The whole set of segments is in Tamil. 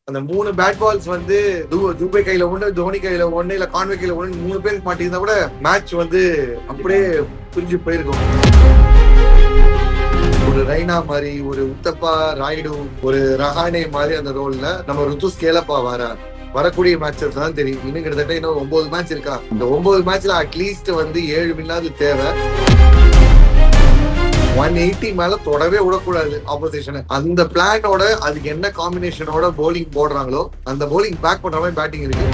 அந்த 3 பேட் பால்ஸ் வந்து துபை கையில ஒண்ணு, தோனி கையில ஒண்ணு, இல்ல கான்வே கையில ஒண்ணு, 3 பேருக்கு மாட்டிருந்தா கூட மேட்ச் வந்து அப்படியே பிரிஞ்சு போயிருக்கும். ஒரு ரெய்னா மாதிரி, ஒரு உத்தப்பா ராயுடு, ஒரு ரஹானே மாதிரி அந்த ரோல்ல நம்ம ருத்துஸ் கேலப்பா வரக்கூடிய மேட்சஸ் தான் தெரியும். இன்னும் கிட்டத்தட்ட இன்னும் 9 மேட்ச் இருக்கா. இந்த 9 மேட்ச்ல அட்லீஸ்ட் வந்து 7 வின்னாது தேவை. 180 மேல தொடவே விடக்கூடாது ஆப்போசிஷன். அந்த பிளானோட அதுக்கு என்ன காம்பினேஷனோட போலிங் போடுறாங்களோ அந்த போலிங் பேக் பண்ற மாதிரி பேட்டிங் இருக்கு.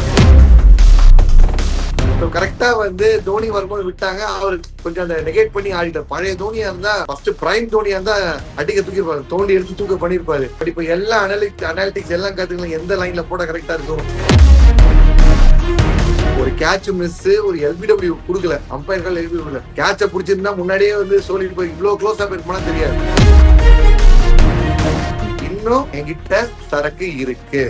கரெக்டா வந்து தோனி வரும்போது விட்டாங்க. அவர் கொஞ்சம் அந்த நெகேட் பண்ணி ஆடிட்டார். பழைய தோனியா இருந்தா ஃபர்ஸ்ட் பிரைம் தோனியா இருந்தா அடிக்க தூக்கிருப்பாரு, தோண்டி எடுத்து தூக்க பண்ணிருப்பாரு. பட் இப்ப எல்லா அனாலிட்டிக்ஸ் எல்லாம் கத்துக்கலாம் எந்த லைன்ல போட கரெக்டா இருக்கும். ஒரு கேட்ச் மிஸ், ஒரு எல்பிடபிள்யூ கொடுக்கல, அம்பையர்கள் எல்பிடபிள்யூ கொடுக்கல. கேட்ச பிடிச்சிருந்தா முன்னாடியே வந்து சொல்லிட்டு போய் இவ்வளவு க்ளோஸா போயிருப்போம்னா தெரியாது. இன்னும் என்கிட்ட சரக்கு இருக்கு.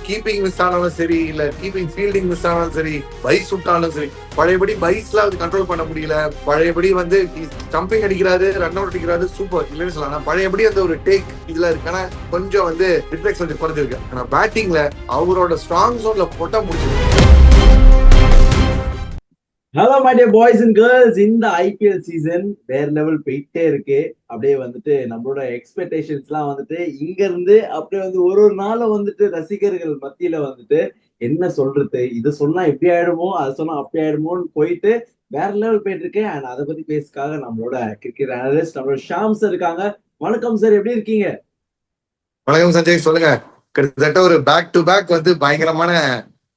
கீப்பிங் மிஸ் ஆனாலும் சரி, இல்ல கீப்பிங் ஃபீல்டிங் மிஸ் ஆனாலும் சரி, பைஸ் விட்டாலும் சரி, பழையபடி பைஸ்ல அது கண்ட்ரோல் பண்ண முடியல. பழையபடி வந்து ஸ்டம்பிங் அடிக்கிறாரு, ரன் அவுட் அடிக்கிறாரு, சூப்பர் இல்லைன்னு சொல்லலாம். பழையபடி அந்த ஒரு டேக் இதுல இருக்கு. ஆனா கொஞ்சம் வந்து ரிஃப்ளெக்ஸ் கொஞ்சம் குறைஞ்சிருக்கு. ஆனா பேட்டிங்ல அவரோட ஸ்ட்ராங் ஜோன்ல போட்டா முடிச்சிருக்கு. Hello my dear boys and girls, இந்த ஐபிஎல் சீசன் வேற லெவல் போயிட்டே இருக்கு. அப்படியே வந்துட்டு நம்மளோட எக்ஸ்பெக்டேஷன்ஸ் எல்லாம் வந்துட்டு இங்க இருந்து அப்படியே வந்து ஒரு நாளும் வந்துட்டு ரசிகர்கள் மத்தியில வந்துட்டு என்ன சொல்றது, இது சொன்னா இப்படி ஆயிடுமோ, அது சொன்னா அப்படி ஆயிடுமோன்னு போயிட்டு வேற லெவல் போயிட்டு இருக்கு. அண்ட் அதை பத்தி பேசுக்காக நம்மளோட கிரிக்கெட் அனலிஸ்ட் நம்மளோட ஷாம் சார் இருக்காங்க. வணக்கம் சார், எப்படி இருக்கீங்க? வணக்கம் சஞ்சய், சொல்லுங்க. கிட்டத்தட்ட ஒரு பேக் டு பேக் வந்து பயங்கரமான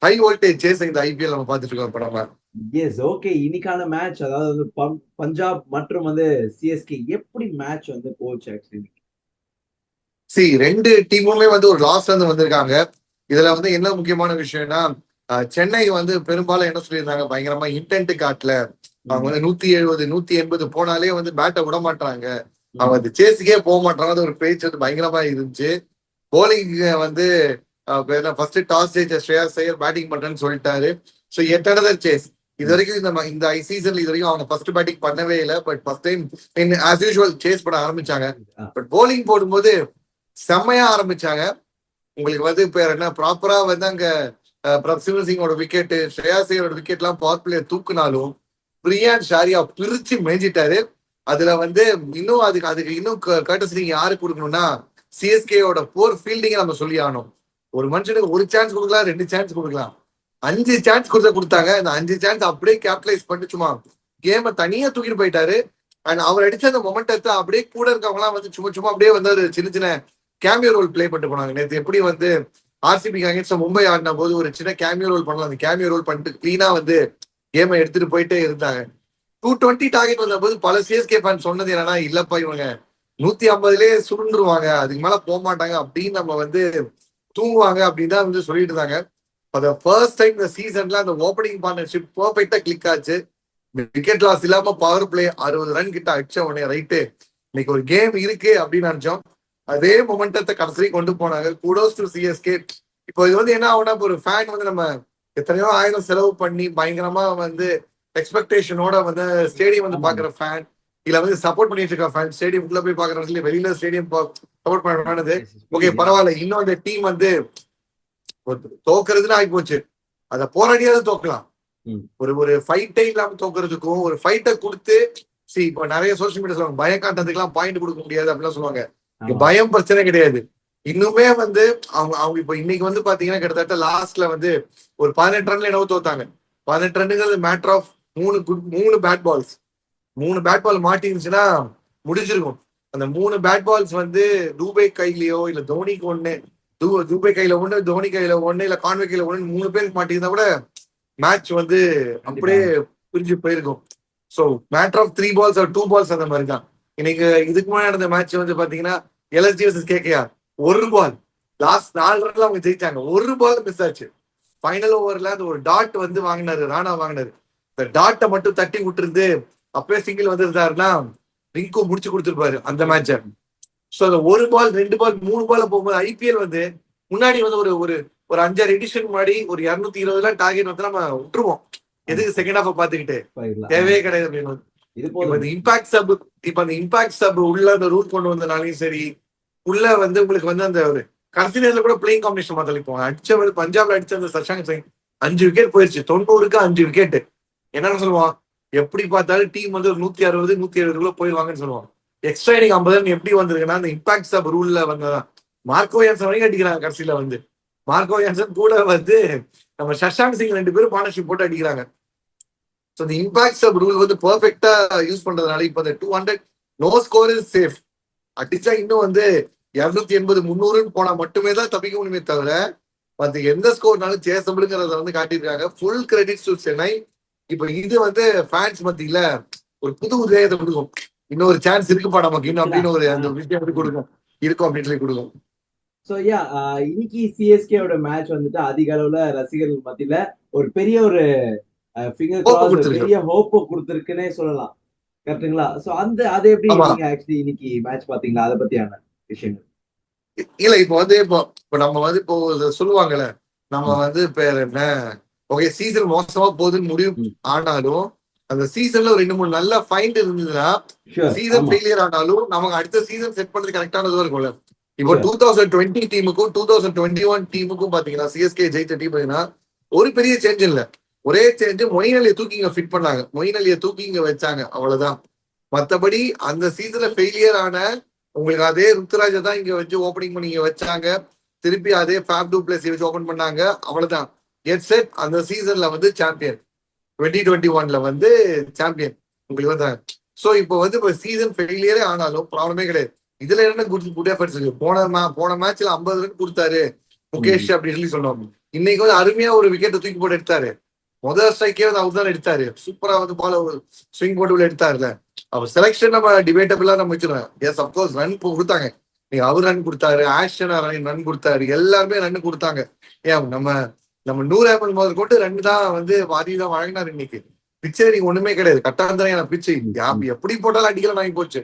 ஹை வோல்டேஜ் சேஸ் இந்த ஐபிஎல் நம்ம பார்த்துட்டு இருக்கோம் படமா. S, okay. இன்னைக்கான மேட்ச், அதாவது வந்து பஞ்சாப் மற்றும் வந்து சிஎஸ்கே எப்படி மேட்ச் வந்து போச்சு ஆக்சுவலி? ரெண்டு டீமுமே வந்து ஒரு லாஸ்ல இருந்து வந்திருக்காங்க. இதுல வந்து என்ன முக்கியமான விஷயம்னா, சென்னை வந்து பெரும்பாலும் என்ன சொல்லியிருந்தாங்க, பயங்கரமா இன்டென்ட் காட்டல. அவங்க வந்து 170 180 போனாலே வந்து பேட்டை விட மாட்டாங்க, அவங்க அந்த சேஸுக்கே போக மாட்டாங்க. ஒரு பேச்சு வந்து பயங்கரமா இருந்துச்சு. போலிங் வந்து ஃபர்ஸ்ட் டாஸ் ஜெயிச்ச ஸ்ரேயாஸ் ஐயர் பேட்டிங் பண்றேன்னு சொல்லிட்டாரு. ஸோ எட் அனதர் சேஸ். இது வரைக்கும் இந்த சீசன்ல இது வரைக்கும் அவங்க ஃபர்ஸ்ட் பேட்டிங் பண்ணவே இல்லை. But first time as usual chase பண்ண ஆரம்பிச்சாங்க. பட் போலிங் போடும்போது செம்மையா ஆரம்பிச்சாங்க. உங்களுக்கு வந்து இப்ப என்ன ப்ராப்பரா வந்து அங்க பிரப்சிமர் சிங்கோட விக்கெட், ஸ்ரேயாஸ் ஐயரோட விக்கெட் எல்லாம் பவர் பிளே தூக்குனாலும் பிரியான் ஷாரியா பிரிச்சு மேய்ஞ்சிட்டாரு. அதுல வந்து இன்னும் அதுக்கு இன்னும் கர்டசி யாரு கொடுக்கணும்னா சிஎஸ்கேயோட போர் ஃபீல்டிங்கை நம்ம சொல்லி ஆகணும். ஒரு மனுஷனுக்கு ஒரு சான்ஸ் கொடுக்கலாம், 2 சான்ஸ் கொடுக்கலாம், 5 சான்ஸ் கொடுத்தாங்க. அந்த 5 சான்ஸ் அப்படியே கேபிட்டலைஸ் பண்ணி சும்மா கேமை தனியா தூக்கிட்டு போயிட்டாரு. அண்ட் அவர் அடிச்ச அந்த மொமெண்டத்தை அப்படியே கூட இருக்கவங்க எல்லாம் வந்து சும்மா அப்படியே வந்து சின்ன சின்ன கேமியோ ரோல் பிளே பண்ணிட்டு போனாங்க. நேற்று எப்படி வந்து ஆர்சிபிக்கு அகேன்ஸ்ட் மும்பை ஆடின போது ஒரு சின்ன கேமியோ ரோல் பண்ணலாம், அந்த கேமியோ ரோல் பண்ணிட்டு கிளீனா வந்து கேமை எடுத்துட்டு போயிட்டே இருந்தாங்க. 220 டார்கெட் வந்த போது பல சிஎஸ்கே ஃபேன் சொன்னது என்னன்னா, இல்லப்பா இவங்க 150லயே சுருண்டுருவாங்க, அதுக்கு மேல போக மாட்டாங்க அப்படின்னு, நம்ம வந்து தூங்குவாங்க அப்படின்னு தான் வந்து சொல்லிட்டு இருந்தாங்க. ஃபர்ஸ்ட் டைம் இந்த சீசன்ல அந்த ஓப்பனிங் பார்ட்னர்ஷிப் பெர்ஃபெக்ட்டா கிளிக் ஆச்சு. விக்கெட் லாஸ் இல்லாம பவர் பிளே 60 ரன் கிட்ட அடிச்ச உடனே ரைட்டு இன்னைக்கு ஒரு கேம் இருக்கு அப்படின்னு நினைச்சோம். அதே மொமெண்டத்தை கடைசி கொண்டு போனாங்க. Kudos to CSK. இப்போ இது வந்து என்ன ஆகுனா, ஒரு ஃபேன் வந்து நம்ம எத்தனையோ ஆயிரம் செலவு பண்ணி பயங்கரமா வந்து எக்ஸ்பெக்டேஷனோட வந்து ஸ்டேடியம் வந்து பாக்குற ஃபேன், இல்ல வந்து சப்போர்ட் பண்ணிட்டு இருக்க ஃபேன், ஸ்டேடியம் உள்ள போய் பாக்குறது, வெளியில ஸ்டேடியம் சப்போர்ட் பண்ணது ஓகே பரவாயில்ல. இன்னும் அந்த டீம் வந்து தோக்குறதுன்னு ஆகி போச்சு. அத போராடியாவது தோக்கலாம். ஒரு ஃபைட்டே இல்லாம தோக்குறதுக்கும் ஒரு ஃபைட்டை கொடுத்து இப்ப நிறைய சோசியல் மீடியா சொல்லுவாங்க பயம் காட்டுறதுக்கு எல்லாம் பாயிண்ட் கொடுக்க முடியாது அப்படிலாம் சொல்லுவாங்க. பயம் பிரச்சனை கிடையாது. இன்னுமே வந்து அவங்க இப்ப இன்னைக்கு வந்து பாத்தீங்கன்னா கிட்டத்தட்ட லாஸ்ட்ல வந்து ஒரு 18 ரன்ல என்னவோ தோத்தாங்க. 18 ரன்னுங்கிறது matter of 3 bad balls. 3 bad ball மாட்டி இருந்துச்சுன்னா முடிஞ்சிருக்கும். அந்த 3 பேட் பால்ஸ் வந்து துபை கையிலயோ இல்ல தோனிக்கு ஒண்ணு, துபை கையில ஒண்ணு, தோனி கையில ஒண்ணு, இல்ல கான்வே கையில ஒண்ணு, 3 பேருக்கு மாட்டியிருந்தா கூட மேட்ச் வந்து அப்படியே பிரிஞ்சு போயிருக்கும். So matter of 3 balls or 2 balls அந்த மாதிரி தான். இன்னைக்கு இதுக்கு முன்னாடி நடந்த மேட்ச் வந்து பாத்தீங்கன்னா எல்எஸ்ஜி வர்சஸ் கேகேஆர், ஒரு பால் லாஸ்ட் 4 ரன்ல அவங்க ஜெயிச்சாங்க. ஒரு பால் மிஸ் ஆச்சு. ஃபைனல் ஓவர்ல அந்த ஒரு டாட் வந்து வாங்கினாரு, ராணா வாங்கினாரு. இந்த டாட்டை மட்டும் தட்டி விட்டுருந்து அப்பவே சிங்கிள் வந்திருந்தாருன்னா ரிங்கு முடிச்சு கொடுத்துருப்பாரு அந்த மேட்சை. ஸோ அந்த 1 ball 2 ball 3 ball போகும்போது ஐபிஎல் வந்து முன்னாடி வந்து ஒரு 5-6 எடிஷன் முன்னாடி ஒரு 220 டார்கெட் வந்து நம்ம விட்டுருவோம். எதுக்கு செகண்ட் ஹாஃப் பாத்துக்கிட்டு, தேவையே கிடையாது அப்படின்னு. இந்த இம்பாக்ட் சப் உள்ள அந்த ரூட் கொண்டு வந்தனாலையும் சரி, உள்ள வந்து உங்களுக்கு வந்து அந்த ஒரு கடைசி நேரத்துல கூட பிளேயிங் காம்பினேஷன் மாத்தல. இப்போ பஞ்சாப்ல அடிச்ச அந்த சஷாங்க் சிங் 5 விக்கெட் போயிருச்சு, 90க்கு 5 விக்கெட். என்னன்னு சொல்லுவான், எப்படி பார்த்தாலும் டீம் வந்து ஒரு 160 170 போயிருவாங்கன்னு சொல்லுவான். எக்ஸ்ட்ரா இன்னிங் 50 எப்படி வந்திருக்குன்னா அந்த இம்பாக்ட்ஸ் ஆஃப் ரூல்ல வந்ததான். மார்க்கோ யான்சன் வரைக்கும் அடிக்கிறாங்க கடைசியில வந்து. மார்க்கோ யான்சன் கூட வந்து நம்ம சஷாங்க் சிங் 2 பேரும் பார்ட்னர்ஷிப் போட்டு அடிக்கிறாங்க. ஸோ இந்த இம்பாக்ட்ஸ் ஆஃப் ரூல் வந்து பெர்ஃபெக்டா யூஸ் பண்றதுனால இப்போ இந்த 200 நோ ஸ்கோர் இஸ் சேஃப். அடிச்சா இன்னும் வந்து 280 300 போனா மட்டுமே தான் தப்பிக்க முடியுமே தவிர மற்ற எந்த ஸ்கோர்னாலும் சேசபிள்ங்கிறத வந்து காட்டியிருக்காங்க. Full credits to Chennai. இப்போ இது வந்து ஃபேன்ஸ் மத்தியில ஒரு புது உதயத்தை கொடுக்கும். இன்னொரு சான்ஸ் இருக்குப்பா நமக்கு இன்னும் அப்படின்னு ஒரு அந்த விஷயம் வந்து கொடுக்கும், இருக்கும் அப்படின்னு சொல்லி கொடுக்கும். ஸோ யா இன்னைக்கு சிஎஸ்கேவோட மேட்ச் வந்துட்டு அதிக அளவுல ரசிகர்கள் மத்தியில ஒரு பெரிய ஒரு ஃபிங்கர் கிராஸ் பெரிய ஹோப்பை கொடுத்துருக்குன்னே சொல்லலாம். கரெக்டுங்களா? ஸோ அது எப்படி நீங்க ஆக்சுவலி இன்னைக்கு மேட்ச் பாத்தீங்களா? அதை பத்தியான விஷயங்கள் இல்ல. இப்போ வந்து இப்போ நம்ம வந்து இப்போ சொல்லுவாங்கல்ல, நம்ம வந்து பேர் என்ன, ஓகே சீசன் மோசமா போகுதுன்னு முடிவு ஆனாலும் அந்த சீசன்ல ஒரு 2-3 நல்ல ஃபைண்ட் இருந்ததுன்னா சீசன் ஃபெயிலியர் ஆனாலும் நமக்கு அடுத்த சீசன் செட் பண்றது கரெக்டானதும் இருக்கும்ல. இப்போ 2020 டீமுக்கும் 2021 டீமுக்கும் பாத்தீங்கன்னா சிஎஸ்கே ஜெயித்த டீம் பாத்தீங்கன்னா ஒரு பெரிய சேஞ்ச் இல்ல. ஒரே சேஞ்ச் மொயின் அலியை தூக்கி இங்க ஃபிட் பண்ணாங்க, மொயின் அலியை தூக்கி இங்க வச்சாங்க, அவ்வளவுதான். மற்றபடி அந்த சீசன்ல ஃபெயிலியர் ஆன உங்களுக்கு அதே ருத்துராஜை தான் இங்க வச்சு ஓப்பனிங் பண்ணி இங்க வச்சாங்க, திருப்பி அதே ஃபேப் டூ பிளஸ் வச்சு ஓபன் பண்ணாங்க, அவ்வளவுதான். Get set. அந்த சீசன்ல வந்து சாம்பியன், 2021ல வந்து சாம்பியன் உங்களுக்கு வந்தாங்க. ஸோ இப்போ வந்து இப்போ சீசன் ஃபெயிலியரே ஆனாலும் ப்ராப்ளமே கிடையாது. இதுல என்ன குட் எஃபர்ட்ஸ் இருக்கு. போன மேட்ச்ல 50 ரன் கொடுத்தாரு முகேஷ் அப்படின்னு சொல்லி சொன்னோம். இன்னைக்கு வந்து அருமையா ஒரு விக்கெட் தூக்கி போட்டு எடுத்தாரு. முதல் ஸ்ட்ரைக்கே வந்து அவர் தான் எடுத்தாரு. சூப்பரா வந்து பால ஸ்விங் போட்டு உள்ள எடுத்தாருல. அவர் செலக்ஷன் நம்ம டிபேட்டபிளா நம்ம வச்சிருக்கோம். எஸ் அப்கோர்ஸ் ரன் கொடுத்தாங்க. நீங்க அவர் ரன் கொடுத்தாரு, ஆஷனா ரன் கொடுத்தாரு, எல்லாருமே ரன் கொடுத்தாங்க. ஏன் நம்ம 100 ஆப்பிள் முதல் கொண்டு ரன் தான் வந்து பாதிதான் வழங்கினார் இன்னைக்கு. பிச்சை நீங்க ஒண்ணுமே கிடையாது, கட்டாந்தரையான பிச்சை. எப்படி போட்டாலும் அடிக்கலாம் வாங்கி போச்சு.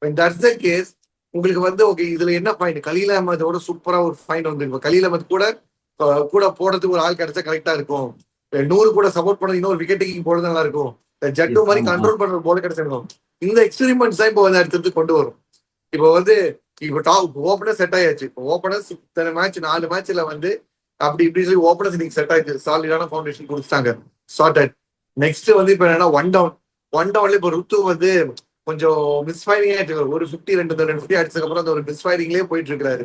That's the case. உங்களுக்கு வந்து ஓகே இதுல என்ன பாயிண்ட், கலீல் அஹமதோட சூப்பரா ஒரு பாயிண்ட் வந்து கலீல் அஹமத் கூட போடுறதுக்கு ஒரு ஆள் கிடைச்சா கரெக்டா இருக்கும். 100 கூட சப்போர்ட் பண்ணது இன்னொரு விக்கெட் டேக்கிங் போடுறது நல்லா இருக்கும். ஜட்டு மாதிரி கண்ட்ரோல் பண்ற போல கிடைச்சிருக்கும். இந்த எக்ஸ்பெரிமெண்ட்ஸ் தான் இப்போ வந்து அடுத்தது கொண்டு வரும். இப்போ வந்து இப்போ டாப் ஓபனர் செட் ஆயாச்சு. இப்போ ஓபனர்ஸ் இத்தனை மேட்ச் 4 மேட்ச்ல வந்து அப்படி இப்படி சொல்லி ஓபனர்ஸ் இன்னைக்கு செட் ஆயிடுச்சு. சாலிடான ஃபவுண்டேஷன் கொடுத்துட்டாங்க, சார்டட். நெக்ஸ்ட் வந்து இப்போ என்னன்னா ஒன் டவுன்ல இப்போ ருத்து வந்து கொஞ்சம் மிஸ்ஃபயரிங் ஆயிட்டு ஒரு 50 அடிச்சதுக்கு அப்புறம் அந்த ஒரு மிஸ்ஃபயரிங்லேயே போயிட்டு இருக்கிறாரு.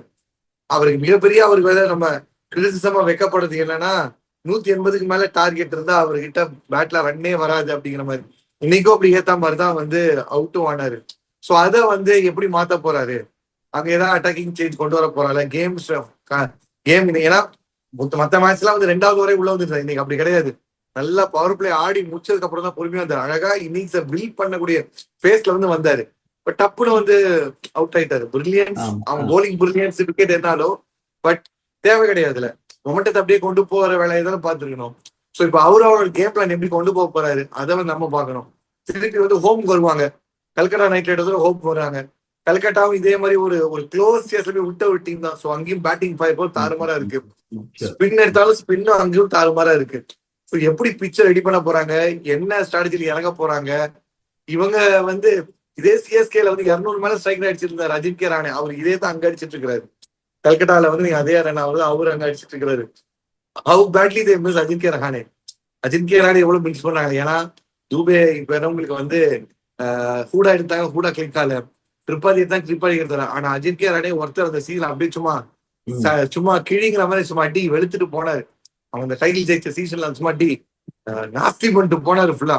அவருக்கு மிகப்பெரிய அவருக்கு வந்து நம்ம கிரிட்டிசிசமா வைக்கப்படுறது என்னன்னா 180க்கு மேல டார்கெட் இருந்தா அவர்கிட்ட பேட்ல ரன்னே வராது அப்படிங்கிற மாதிரி. இன்னைக்கும் அப்படி ஏத்த மாதிரிதான் வந்து அவுட்டும் ஆனாரு. சோ அதை வந்து எப்படி மாத்த போறாரு, அங்க ஏதாவது அட்டாக்கிங் சேஞ்ச் கொண்டு வர போறாரு கேம். ஏன்னா மத்த மேட்ச் எல்லாம் வந்து 2வது வரை உள்ள வந்துருந்தாரு. இன்னைக்கு அப்படி கிடையாது. நல்லா பவர் பிளே ஆடி முடிச்சதுக்கு அப்புறம் தான் பொறுமையா வந்தாரு. அழகா இன்னிங்ஸை பில்ட் பண்ணக்கூடிய ஃபேஸ்ல வந்து வந்தாரு. பட் டப்புன்னு வந்து அவுட் ஆயிட்டாரு. பிரில்லியன்ஸ், அவன் போலிங் பிரில்லியன்ஸ் விக்கெட் என்னாலும் பட் தேவை கிடையாதுல. மொமெண்டத்தை அப்படியே கொண்டு போற வேலையை தானே பார்த்துருக்கணும். ஸோ இப்போ அவரோட கேம் பிளான் எப்படி கொண்டு போக போறாரு அதை வந்து நம்ம பார்க்கணும். திருப்பி வந்து ஹோம்க்கு வருவாங்க, கல்கட்டா நைட் ரைடர்ஸ் ஹோம் வராங்க. கல்கட்டாவும் இதே மாதிரி ஒரு க்ளோஸ் சேஸ்ல போய் விட்ட ஒரு டீம் தான். ஸோ அங்கேயும் பேட்டிங் ஃபயர் தாறுமாறா இருக்கு. ஸ்பின் எடுத்தாலும் ஸ்பின்னும் அங்கேயும் தாறுமாறா இருக்கு. ஸோ எப்படி பிச்சை ரெடி பண்ண போறாங்க, என்ன ஸ்ட்ராட்டஜில இறங்க போறாங்க. இவங்க வந்து இதே சிஎஸ்கேல வந்து 200 மேல ஸ்ட்ரைக் அடிச்சிருந்தாரு அஜின்கே ராணே. அவர் இதே தான் அங்க அடிச்சிட்டு இருக்காரு. கல்கட்டால வந்து நீங்க அதே ரன் ஆகுது, அவரு அங்க அடிச்சிட்டு இருக்காரு. How badly they miss Ajinkya Rahane. Ajinkya Rahane எவ்வளவு மிஸ் பண்ணாங்க. ஏன்னா தூபே இப்ப உங்களுக்கு வந்து ஹூடா எடுத்தாங்க, ஹூடா கிளிக் ஆகல. திரிபாதி எடுத்தாங்க, திரிபாதி எடுத்தாரு. ஆனா அஜின்கே ராணே ஒருத்தர் அந்த சீசன் அப்படியே சும்மா கிழிங்கிற மாதிரி சும்மா அடி வெளுத்துட்டு போனாரு. அவங்க அந்த டைட்டில் ஜெயிச்ச சீசன்ல சும்மா அடி நாஸ்தி பண்ணிட்டு போனாரு ஃபுல்லா.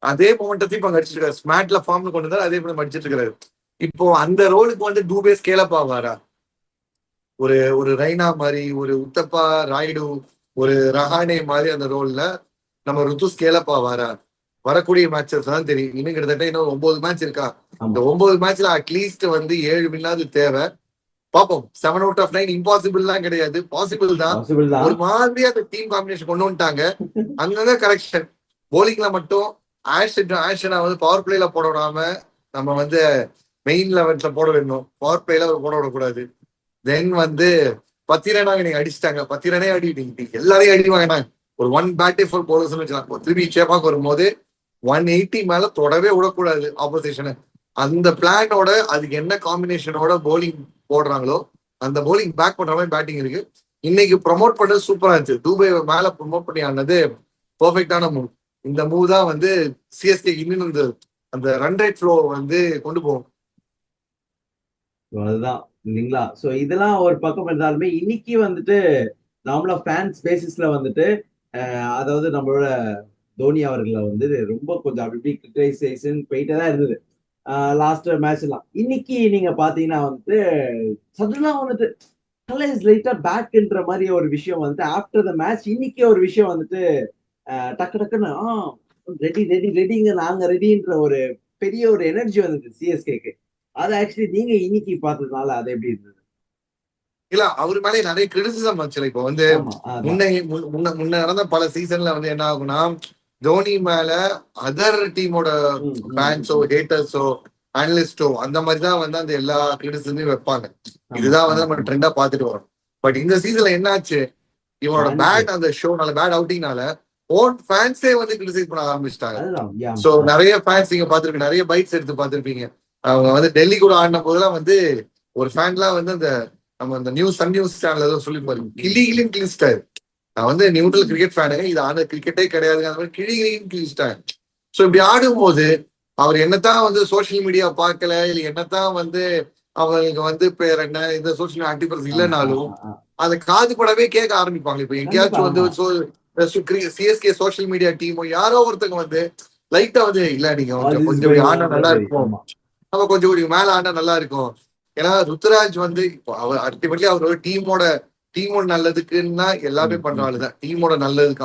அதே மொமெண்டத்தையும் இப்ப அங்க அடிச்சிட்டு இருக்காரு. ஸ்மாட்ல ஃபார்ம்ல கொண்டு வந்தாரு, அதே மாதிரி அடிச்சிட்டு இருக்காரு. இப்போ அந்த ரோலுக்கு வந்து டூபே ஸ்கேல் அப் ஆவாரா? ஒரு ரைனா மாதிரி, ஒரு உத்தப்பா ராய்டு, ஒரு ரஹானே மாதிரி அந்த ரோல்ல நம்ம ருத்து ஸ்கேல் அப் ஆவாரா? வரக்கூடிய மேட்சஸ் தான் தெரியும். இன்னும் கிட்டத்தட்ட இன்னும் 9 மேட்ச் இருக்கா. இந்த 9 மேட்ச்ல அட்லீஸ்ட் வந்து 7 வின்னாது தேவை. பாப்போம். 7 out of 9 இம்பாசிபிள் தான் கிடையாது, பாசிபிள் தான். ஒரு மாதிரி அந்த டீம் காம்பினேஷன் கொண்டு வந்துட்டாங்க. அங்கங்க கரெக்ஷன். போலிங்ல மட்டும் ஆஷனா வந்து பவர் பிளேல போட விடாம நம்ம வந்து மெயின் லெவன்ஸ்ல போட வேணும். பவர் பிளேல போட விடக்கூடாது. தென் வந்து 10 ரனாக நீங்க அடிச்சிட்டாங்க. 10 ரனே அடி, எல்லாரையும் அடிவாங்க. ஒரு 1 பேட்டே ஃபார் போலர்ஸ் வச்சுக்கலாம். திருப்பி சேப்பாக்கு வரும்போது 180 மேல தொடவே விடக்கூடாது ஆப்போசிஷனை. அந்த பிளானோட அதுக்கு என்ன காம்பினேஷனோட போலிங் போடுறாங்களோ அந்த bowling பேக் பண்ற மாதிரி பேட்டிங் இருக்கு. இன்னைக்கு ப்ரொமோட் பண்ணது சூப்பரா இருந்துச்சு. துபை மேல ப்ரொமோட் பண்ணி ஆனது பெர்ஃபெக்டான மூவ். இந்த மூவ் தான் வந்து சிஎஸ்கே இன்னும் அந்த ரன் ரேட் ஃப்ளோ வந்து கொண்டு போகும். அதுதான் இல்லைங்களா. சோ இதெல்லாம் ஒரு பக்கம் இருந்தாலுமே இன்னைக்கு வந்துட்டு நார்மலா ஃபேன்ஸ் பேசிஸ்ல வந்துட்டு அதாவது நம்மளோட தோனி அவர்களை வந்து ரொம்ப கொஞ்சம் அப்படி கிரிட்டிசைசேஷன் போயிட்டே தான் இருந்தது லாஸ்ட் மேட்ச் எல்லாம். இன்னைக்கு நீங்க பாத்தீங்கன்னா வந்துட்டு சடனா வந்துட்டு இஸ் லைட்டா பேக்ன்ற மாதிரி ஒரு விஷயம் வந்துட்டு ஆஃப்டர் த மேட்ச் இன்னைக்கு ஒரு விஷயம் வந்துட்டு டக்கு டக்குன்னு ரெடி ரெடி ரெடிங்க நாங்க ரெடின்ற ஒரு பெரிய ஒரு எனர்ஜி வந்துட்டு சிஎஸ்கேக்கு. அது ஆக்சுவலி நீங்க இன்னைக்கு பார்த்ததுனால அது எப்படி இருந்தது? இல்ல அவரு மேலே நிறைய கிரிட்டிசிசம் வந்துச்சு. இப்போ வந்து ஆமா அதான். முன்ன நடந்த பல சீசன்ல வந்து என்ன ஆகும்னா, தோனி மேல அதர் டீமோட ஃபேன்ஸோ ஹேட்டர்ஸோ அனலிஸ்டோ அந்த மாதிரி தான் வந்து அந்த எல்லா கிரிட்டிசிசமையும் வைப்பாங்க. இதுதான் வந்து நம்ம ட்ரெண்டா பார்த்துட்டு வரோம். பட் இந்த சீசன்ல என்னாச்சு, இவனோட பேட் அந்த ஷோனால பேட் அவுட்டிங்னால ஓன் ஃபேன்ஸே வந்து கிரிட்டிசைஸ் பண்ண ஆரம்பிச்சிட்டாங்க. அதுதான் சோ நிறைய ஃபேன்ஸ் நீங்க பாத்திருப்பீங்க, நிறைய பைட்ஸ் எடுத்து பாத்திருப்பீங்க. அவங்க வந்து டெல்லி கூட ஆடின போதெல்லாம் வந்து ஒரு ஃபேன்லாம் வந்து அந்த நம்ம அந்த நியூஸ் சன் நியூஸ் சேனல் ஏதோ சொல்லிப்பாரு, கிளிகிளின்னு கிழிச்சிட்டாரு. நான் வந்து நியூட்ரல் கிரிக்கெட் ஃபேனுங்க, இது ஆன கிரிக்கெட்டே கிடையாதுங்க, அந்த மாதிரி கிளிகிளின்னு கிழிச்சிட்டாங்க. சோ இப்படி ஆடும்போது அவர் என்னத்தான் வந்து சோசியல் மீடியா பார்க்கல, இல்ல என்னத்தான் வந்து அவங்களுக்கு வந்து பேர் என்ன இந்த சோசியல் ஆக்டிவிட்டிஸ் இல்லைனாலும் அதை காது படவே கேட்க ஆரம்பிப்பாங்க. இப்ப எங்கேயாச்சும் வந்து சிஎஸ்கே சோசியல் மீடியா டீமோ யாரோ ஒருத்தங்க வந்து லைட்டா வந்து இல்ல நீங்க கொஞ்சம் கொஞ்சம் ஆனா நல்லா இருக்கும், நம்ம கொஞ்சம் கொஞ்சம் மேல ஆனா நல்லா இருக்கும். ஏன்னா ருத்துராஜ் வந்து இப்போ அவர் அல்டிமேட்லி அவரோட டீமோட நல்லதுக்குன்னா எல்லாமே பண்ற ஆளுதான், டீமோட நல்லதுக்கு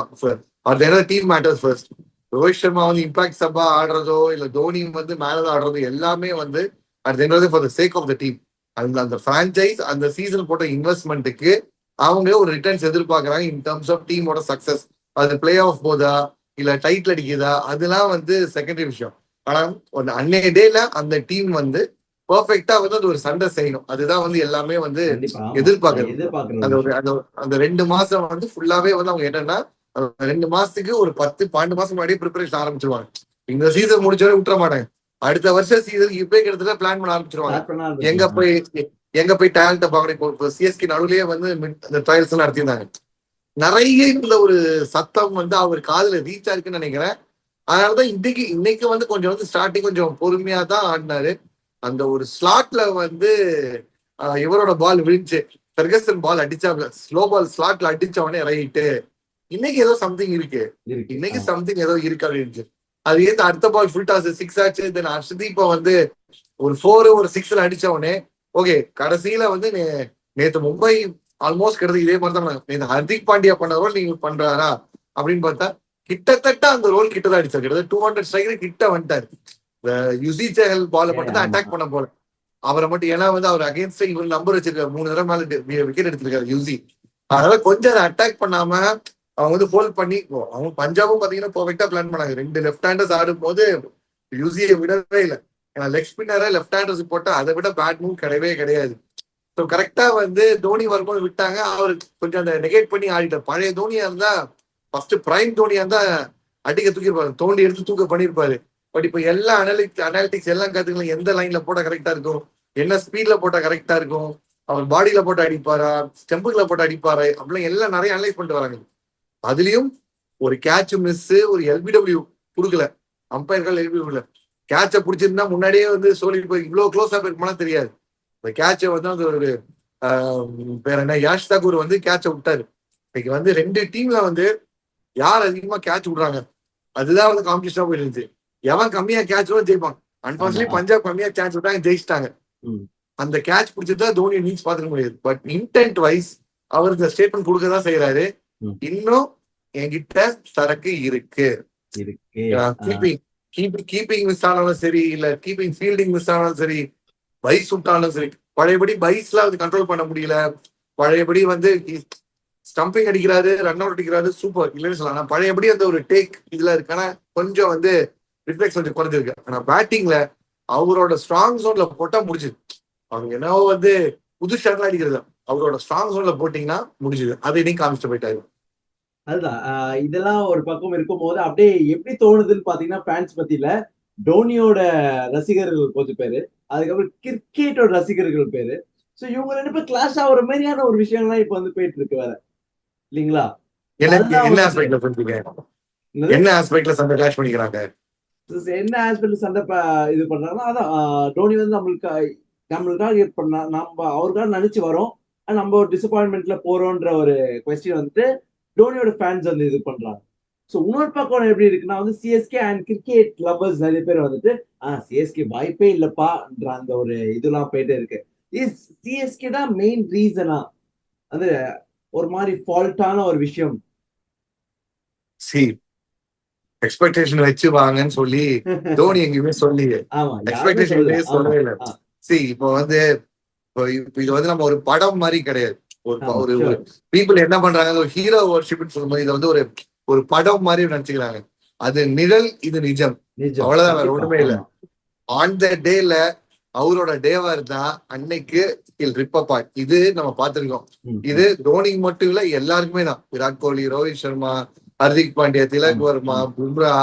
அவர் team matters first. Rohit Sharma வந்து இம்பாக்ட் சப்பா ஆடுறதோ இல்ல தோனி வந்து மேலதான் ஆடுறதோ எல்லாமே வந்து for the sake of the team. அந்த பிரான்சைஸ் அந்த சீசன் போட்ட இன்வெஸ்ட்மெண்ட்டுக்கு அவங்க ஒரு ரிட்டர்ன்ஸ் எதிர்பார்க்கறாங்க இன் டர்ம்ஸ் ஆஃப் டீமோட சக்சஸ். அது பிளே ஆஃப் போதா இல்ல டைட்டில் அடிக்குதா அதெல்லாம் வந்து செகண்டரி விஷயம். ஆனா அன்னைய டேல அந்த டீம் வந்து பெர்ஃபெக்டா வந்து அது ஒரு சண்டை செய்யணும், அதுதான் வந்து எல்லாமே வந்து எதிர்பார்க்கறது. அந்த 2 மாசம் வந்து ஃபுல்லாவே வந்து அவங்க என்னன்னா 2 மாசத்துக்கு ஒரு 10-12 மாசம் முன்னாடியே ப்ரிப்பரேஷன் ஆரம்பிச்சிருவாங்க. இந்த சீசன் முடிச்சோடனே விட்டுற மாட்டாங்க, அடுத்த வருஷம் சீசன் இப்பே கிட்டத்தட்ட பிளான் பண்ண ஆரம்பிச்சிருவாங்க. எங்க போய் டேலண்ட பாக்கணும். இப்போ சிஎஸ்கே நடுவுலயே வந்து இந்த ட்ரையல்ஸ் எல்லாம் நடத்தியிருந்தாங்க. நிறைய இந்த ஒரு சத்தம் வந்து அவர் காதுல ரீச் ஆயிருக்குன்னு நினைக்கிறேன். அதனாலதான் இன்னைக்கு வந்து கொஞ்சம் வந்து ஸ்டார்டிங் கொஞ்சம் பொறுமையா தான் ஆடினாரு. அந்த ஒரு ஸ்லாட்ல வந்து இவரோட பால் விழுந்துச்சு, ஃபெர்கசன் பால் அடிச்சாப்ல, ஸ்லோ பால் ஸ்லாட்ல அடிச்சவனே ரைட்டு. இன்னைக்கு ஏதோ சம்திங் இருக்கு, இன்னைக்கு சம்திங் ஏதோ இருக்கு அப்படின்னு. அது ஏன் அடுத்த பால் ஃபுல் டாஸ் 6 ஆச்சு. தென் ஹர்ஷதீப்ப வந்து ஒரு 4 ஒரு 6ல அடிச்சவனே ஓகே. கடைசியில வந்து நேத்து மும்பை ஆல்மோஸ்ட் கிட்டத்தட்ட இதே மாதிரி தான் நேத்து ஹர்திக் பாண்டியா பண்ண ரோல் நீங்க பண்றாரா அப்படின்னு பார்த்தா கிட்டத்தட்ட அந்த ரோல் கிட்டதான் அடிச்சாரு. கிட்டத்தட்ட 200 ஸ்ட்ரைக்கர் கிட்ட வந்துட்டாரு. யுசி சேகல் பால மட்டும் தான் அட்டாக் பண்ண போல அவரை மட்டும். ஏன்னா வந்து அவர் அகேன்ஸ்ட் இவர் நம்பர் வச்சிருக்காரு, 3 தடவை மேல விக்கெட் எடுத்திருக்காரு யூசி. அதனால கொஞ்சம் அதை அட்டாக் பண்ணாம அவங்க வந்து ஹோல்ட் பண்ணி அவங்க பஞ்சாபும் பாத்தீங்கன்னா பெர்ஃபெக்டா பிளான் பண்ணாங்க. 2 லெஃப்ட் ஹேண்டர்ஸ் ஆடும் போது யூசியை விடவே இல்லை. ஏன்னா லெக் ஸ்பின்னரை லெஃப்ட் ஹேண்டர்ஸ் போட்டா அதை விட பேட் மூவ் கிடையவே கிடையாது. ஸோ கரெக்டா வந்து தோனி வரும்போது விட்டாங்க, அவர் கொஞ்சம் அந்த நெகேட் பண்ணி ஆடிட்டார். பழைய தோனியா இருந்தா ஃபர்ஸ்ட் பிரைம் தோனியா இருந்தா அடிக்க தூக்கிருப்பாரு, தோண்டி எடுத்து தூக்க பண்ணிருப்பாரு. பட் இப்போ எல்லா அனாலிட்டிக்ஸ் எல்லாம் கத்துக்கலாம், எந்த லைன்ல போட்டா கரெக்டா இருக்கும், என்ன ஸ்பீட்ல போட்டா கரெக்டா இருக்கும், அவர் பாடியில போட்டு அடிப்பாரா ஸ்டெம்புக்குல போட்டு அடிப்பாரு அப்படிலாம் எல்லாம் நிறைய அனலைஸ் பண்ணிட்டு வராங்க. அதுலயும் ஒரு கேட்ச் மிஸ், ஒரு எல்பிடபிள்யூ கொடுக்கல, அம்பையர்கள் எல்பிடபிள்யூ கேட்சை பிடிச்சிருந்தா முன்னாடியே வந்து சோழி போய் இவ்வளவு க்ளோஸா போயிருக்குமானா தெரியாது. இந்த கேட்சை வந்து அந்த ஒரு பேர் என்ன யாஷ் தாக்கூர் வந்து கேட்சை விட்டாரு. இன்னைக்கு வந்து 2 டீம்ல வந்து யார் அதிகமா கேட்ச் விடுறாங்க அதுதான் வந்து காம்படிஷனா போயிட்டு இருந்துச்சு. எவன் கம்மியா கேட்ச் ஜெயிப்பான். அன்பார்ச்சுனேட்லி பஞ்சாப் கம்மியா கேட்ச் விட்டாங்க, ஜெயிச்சிட்டாங்க. அந்த கேட்ச் பிடிச்சதா தோனி நீச் பாத்துக்க முடியாது. பட் இன்டென்ட் வைஸ் அவர் இந்த ஸ்டேட்மெண்ட் கொடுக்கதான் செய்யறாரு, இன்னும் என்கிட்ட சரக்கு இருக்கு. கீப்பிங் மிஸ் ஆனாலும் சரி, இல்ல கீப்பிங் ஃபீல்டிங் மிஸ் ஆனாலும் சரி, பைஸ் விட்டாலும் சரி, பழையபடி பைஸ்ல வந்து கண்ட்ரோல் பண்ண முடியல. பழையபடி வந்து ஸ்டம்பிங் அடிக்கிறாரு, ரன் அவுட் அடிக்கிறாரு, சூப்பர் இல்லைன்னு சொல்லலாம். ஆனா பழையபடி அந்த ஒரு டேக் இதுல இருக்கான கொஞ்சம் வந்து ரிஃப்ளெக்ஸ் கொஞ்சம் குறைஞ்சிருக்கு. ஆனா பேட்டிங்ல அவரோட ஸ்ட்ராங் ஜோன்ல போட்டா முடிஞ்சுது. அவங்க என்னவோ வந்து புது ஷாட்லாம் அடிக்கிறது, அவரோட ஸ்ட்ராங் ஜோன்ல போட்டீங்கன்னா முடிஞ்சுது. அதை இன்னைக்கு காமிச்சிட்டு போயிட்டாரு. அதுதான் இதெல்லாம் ஒரு பக்கம் இருக்கும் போது அப்படியே எப்படி தோணுதுன்னு பாத்தீங்கன்னா ஃபேன்ஸ் பத்தியில டோனியோட ரசிகர்கள் கொஞ்சம் பேரு, அதுக்கப்புறம் கிரிக்கெட்டோட ரசிகர்கள் பேரு, சோ இவங்க 2 பேரும் கிளாஷ் ஆகுற மாதிரியான ஒரு விஷயம்லாம் இப்ப வந்து போயிட்டு இருக்கு வேற இல்லீங்களா? என்ன அதுதான் என்ன வந்துட்டு ஆஸ்பெக்ட்ல சொல்றீங்க? என்னது? என்ன ஆஸ்பெக்ட்ல சண்டை கிளாஷ் பண்ணிக்கிறாங்க? என்ன ஆஸ்பெக்ட் சண்டை இது பண்றாங்கன்னா அதான் டோனி வந்து நம்மளுக்காக பண்ணா நம்ம அவருக்காக நினைச்சு வரோம். நம்ம ஒரு டிசப்பாயின்மெண்ட்ல போறோம்ன்ற ஒரு கொஸ்டின் வந்துட்டு டோனியோட ஃபேன்ஸ் வந்து இது பண்றாங்க. சோ இன்னொரு பக்கம் எப்படி இருக்குன்னா வந்து சிஎஸ்கே அண்ட் கிரிக்கெட் லவர்ஸ் நிறைய பேர் வந்துட்டு சிஎஸ்கே வாய்ப்பே இல்லப்பான்ற அந்த ஒரு இதெல்லாம் போயிட்டே இருக்கு. சிஎஸ்கே தான் மெயின் ரீசனா அது ஒரு மாதிரி ஃபால்ட்டான ஒரு விஷயம். சி எக்ஸ்பெக்டேஷன் வச்சு வாங்கன்னு சொல்லி தோனி எங்கேயுமே சொல்லி ஆமா யாருமே எக்ஸ்பெக்டேஷன் சொல்லல. ஆமா சொல்லவே இல்லை. சி இப்போ வந்து இப்போ இது வந்து நம்ம ஒரு படம் மாதிரி கிடையாது. ஒரு ஆமா ஒரு ஒரு ஷூர் பீப்புள் என்ன பண்றாங்க, ஒரு ஹீரோ வர்ஷிப்னு சொல்லும்போது இதை வந்து ஒரு ஒரு படம் மாதிரி நினைச்சுக்கிறாங்க. அது நிழல், இது நிஜம். நிஜம் அவ்வளவுதான், வேற கண்டிப்பா. ஒண்ணுமே இல்லை. ஆமா ஆன் த டேல அவரோட டேவா இருந்தா அன்னைக்கு ரிப் அப்பார்ட். இது நம்ம பார்த்திருக்கோம். இது தோனிக்கு மட்டும் இல்ல, எல்லாருக்குமே தான். விராட் கோலி, ரோஹித் சர்மா, ஹர்திக் பாண்டியா, திலக் ஆமா வர்மா, பும்ரா,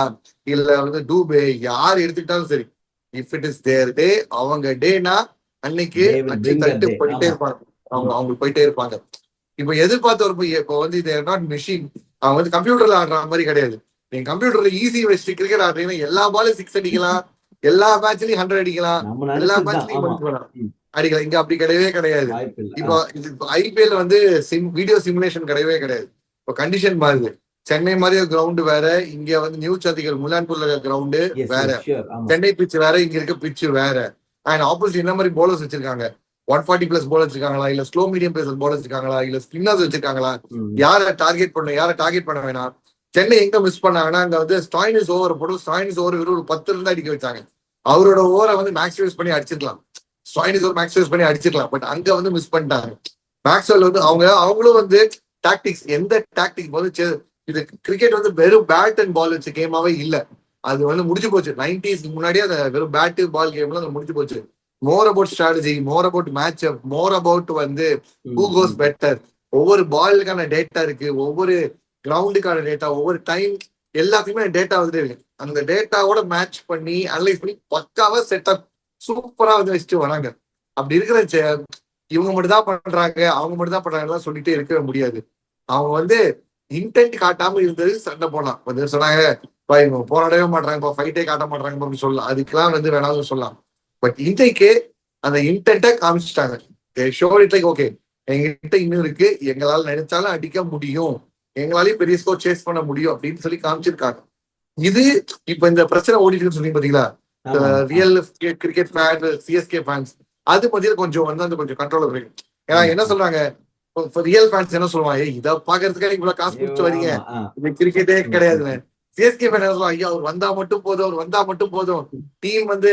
இல்ல வந்து டூபே, யார் எடுத்துக்கிட்டாலும் சரி, இஃப் இட் இஸ் தேர் டே, அவங்க டேனா அன்னைக்கு they will அச்சு bring their தட்டு day. போயிட்டே ஆமா இருப்பாங்க. அவங்களுக்கு போயிட்டே இருப்பாங்க. இப்ப எதிர்பார்த்த ஒரு இப்போ வந்து இது நாட் மிஷின். அவங்க வந்து கம்ப்யூட்டர்ல ஆடுற மாதிரி கிடையாது. நீங்க கம்ப்யூட்டர்ல ஈஸி வச்சு கிரிக்கெட் ஆடுறீங்கன்னா எல்லா பாலும் 6 அடிக்கலாம், எல்லா மேட்ச்லயும் 100 அடிக்கலாம், நம்ம எல்லா நினைச்சதுதான். மேட்ச்லயும் ஆமா அடிக்கலாம். இங்க அப்படி கிடையவே கிடையாது. வாய்ப்பு இல்ல. இப்போ ஐபிஎல் வந்து வீடியோ சிமுலேஷன் கிடையவே கிடையாது. இப்போ கண்டிஷன் மாறுது. சென்னை மாதிரி கிரவுண்டு வேற, இங்க வந்து நியூ சண்டிகர் முலான்பூர்ல கிரவுண்டு எஸ் வேற, எஸ் ஷூர். ஆமா சென்னை பிச் வேற, இங்க இருக்க பிச் வேற. அண்ட் ஆப்போசிட் என்ன மாதிரி போலர்ஸ் வச்சிருக்காங்க, 140+ போலர்ஸ் இருக்காங்களா, இல்ல ஸ்லோ மீடியம் பேசர் போலர்ஸ் இருக்காங்களா, இல்ல ஸ்பின்னர்ஸ் வச்சிருக்காங்களா, யாரை டார்கெட் பண்ண யாரை டார்கெட் பண்ண வேணாம். சென்னை எங்க மிஸ் பண்ணாங்கன்னா, அங்க வந்து ஸ்டாயினிஸ் ஓவர் போட்டு ஸ்டாயினிஸ் ஓவர் ஒரு 10 இருந்து அடிக்க வச்சாங்க. அவரோட ஓவரை வந்து மேக்ஸிமைஸ் பண்ணி அடிச்சிருக்கலாம். ஸ்டாயினிஸ் ஓவர் மேக்ஸிமைஸ் பண்ணி அடிச்சிருக்கலாம். பட் அங்க வந்து மிஸ் பண்ணிட்டாங்க. மேக்ஸ்வெல் வந்து அவங்களும் வந்து டாக்டிக்ஸ், எந்த டாக்டிக் வந்து இது கிரிக்கெட் வந்து வெறும் பேட் அண்ட் பால் வச்ச கேமாவே இல்ல. அது வந்து முடிஞ்சு போச்சு. 90s முன்னாடியே அந்த வெறும் பேட் பால் கேம்ல அது முடிஞ்சு போச்சு. More about strategy, more about match up, more about வந்து ஹூ கோஸ் பெட்டர். ஒவ்வொரு பாலுக்கான டேட்டா இருக்கு, ஒவ்வொரு கிரவுண்டுக்கான டேட்டா, ஒவ்வொரு டைம், எல்லாத்துக்குமே டேட்டா வந்துட்டு இருக்கு. அந்த டேட்டாவோட மேட்ச் பண்ணி அனலைஸ் பண்ணி பக்காவா செட்டப் சூப்பரா வந்து வச்சுட்டு வராங்க. அப்படி இருக்கிற இவங்க மட்டும் தான் பண்றாங்க, அவங்க மட்டும் தான் பண்றாங்க சொல்லிட்டே இருக்கவே முடியாது. அவங்க வந்து இன்டென்ட் காட்டாம இருந்தது சண்டை போடலாம். கொஞ்சம் சொன்னாங்க இவங்க போராடவே மாட்டாங்க, ஃபைட்டே காட்ட மாட்டாங்க அப்படின்னு சொல்லலாம். அதுக்கெல்லாம் வந்து வேணாலும் சொல்லலாம். பட் இன்றைக்கு அந்த இன்டென்ட்டை காமிச்சிட்டாங்க. ஓகே, எங்ககிட்ட இன்னும் இருக்கு, எங்களால நினைச்சாலும் அடிக்க முடியும், எங்களாலையும் பெரிய ஸ்கோர் சேஸ் பண்ண முடியும் அப்படின்னு சொல்லி காமிச்சிருக்காங்க. இது இப்ப இந்த பிரச்சனை ஓடிட்டு இருக்குன்னு சொல்லி பாத்தீங்களா, real cricket fan, CSK fans, அது மத்தியில கொஞ்சம் வந்து அந்த கொஞ்சம் கண்ட்ரோல் இருக்கு. ஏன்னா என்ன சொல்றாங்க, ரியல் ஃபேன்ஸ் என்ன சொல்லுவாங்க, இதை பாக்குறதுக்காக இவ்வளவு காசு கொடுத்து வரீங்க, இது கிரிக்கெட்டே கிடையாதுன்னு. சிஎஸ்கே ஃபேன் என்ன சொல்லுவாங்க, ஐயா அவர் வந்தா மட்டும் போதும், அவர் வந்தா மட்டும் போதும், டீம் வந்து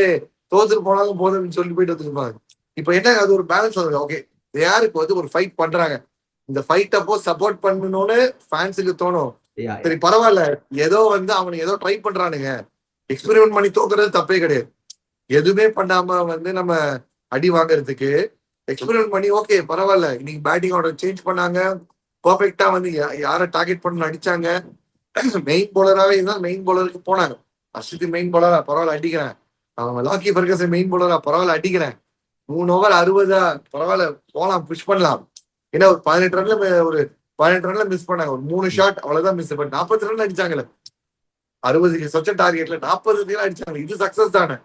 தோத்துட்டு போனாலும் போதும்னு சொல்லி போயிட்டு வந்துருப்பாங்க. இப்ப என்ன, அது ஒரு பேலன்ஸ் வருது. ஓகே, யாருக்கு வந்து ஒரு ஃபைட் பண்றாங்க, இந்த ஃபைட் அப்போ சப்போர்ட் பண்ணணும்னு ஃபேன்ஸுக்கு தோணும். சரி பரவாயில்ல, ஏதோ வந்து அவனுக்கு ஏதோ ட்ரை பண்றானுங்க, எக்ஸ்பெரிமெண்ட் பண்ணி தோக்குறது தப்பே கிடையாது. எதுவுமே பண்ணாம வந்து நம்ம அடி வாங்குறதுக்கு எக்ஸ்பெரிமெண்ட் பண்ணி ஓகே பரவாயில்ல. இன்னைக்கு பேட்டிங் ஆர்டர் சேஞ்ச் பண்ணாங்க, பர்ஃபெக்டா வந்து யாரை டார்கெட் பண்ண அடிச்சாங்க. மெயின் போலராகவே இருந்தால் மெயின் போலருக்கு போனாங்க. அஸ்வித் மெயின் போலரா பரவாயில்ல அடிக்கிறேன், அவங்க லாக்கி ஃபெர்கசன் மெயின் போலரா பரவாயில்ல அடிக்கிறேன், 3 ஓவர் 60 பரவாயில்ல போலாம், புஷ் பண்ணலாம். ஏன்னா ஒரு 18 ரன்ல மிஸ் பண்ணாங்க, ஒரு 3 ஷாட் அவ்வளவுதான் மிஸ். பட் 40 ரன் அடிச்சாங்கல்ல, 60 சொச்ச டார்கெட்ல 40 ரன் அடிச்சாங்க, இது சக்சஸ் தானே.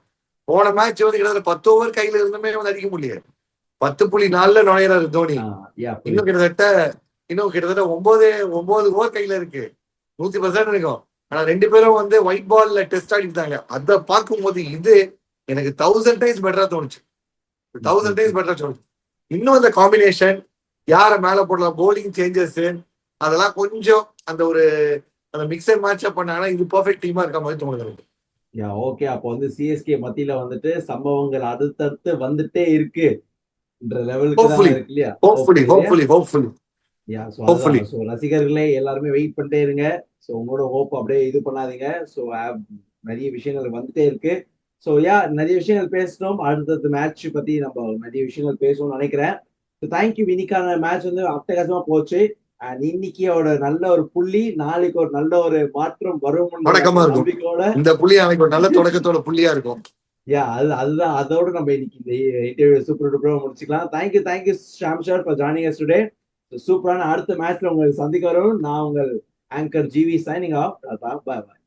போன மேட்ச் வந்து கிட்டத்தட்ட 10 ஓவர் கையில இருந்துமே வந்து அடிக்க முடியல. 10.4 நுழையிறாரு தோனி. இன்னும் கிட்டத்தட்ட 9 ஓவர் கையில இருக்கு, 110 இருக்கும். ஆனா 2 பேரும் வந்து ஒயிட் பால்ல டெஸ்ட் ஆடிட்டாங்க. அதை பார்க்கும்போது இது எனக்கு 1000 டைம்ஸ் பெட்டரா தோணுச்சு. 1000 டைம்ஸ் பெட்டரா தோணுச்சு. இன்னும் அந்த காம்பினேஷன், யார மேல போடலாம், போலிங் சேஞ்சஸ், அதெல்லாம் கொஞ்சம் அந்த ஒரு அந்த மிக்சர் மேட்ச் அப் பண்ணாங்கன்னா இது பெர்ஃபெக்ட் டீமா இருக்க மாதிரி தோணுது. ஓகே, அப்போ வந்து சிஎஸ்கே மத்தியில வந்துட்டு சம்பவங்கள் அடுத்தடுத்து வந்துட்டே இருக்கு லெவலுக்கு தான் இருக்கு இல்லையா? ரசிகர்களே எல்லாருமே வெயிட் பண்ணிட்டே இருங்க. சோ உங்களோட ஹோப் அப்படியே இது பண்ணாதீங்க. சோ நிறைய விஷயங்கள் வந்துட்டே இருக்கு. சோ நிறைய விஷயங்கள் பேசணும். அடுத்தடுத்த மேட்ச் பத்தி நம்ம நிறைய விஷயங்கள் பேசணும்னு நினைக்கிறேன். தேங்க்யூ. இன்னைக்கான மேட்ச் வந்து அட்டகாசமா போச்சு. அண்ட் இன்னைக்கோட நல்ல ஒரு புள்ளி, நாளைக்கு ஒரு நல்ல ஒரு மாற்றம் வரும் நம்பிக்கையோட இந்த புள்ளி நாளைக்கு ஒரு நல்ல தொடக்கத்தோட புள்ளியா இருக்கும். அதுதான் அதோட நம்ம இன்னைக்கு இந்த இன்டர்வியூ சூப்பர் டூப்பரா முடிச்சுக்கலாம். Thank you Sham sir for joining us today. சூப்பரான அடுத்த மேட்ச்ல உங்களை சந்திக்க வரும். நான் உங்கள் anchor GV signing off. Bye பாய்.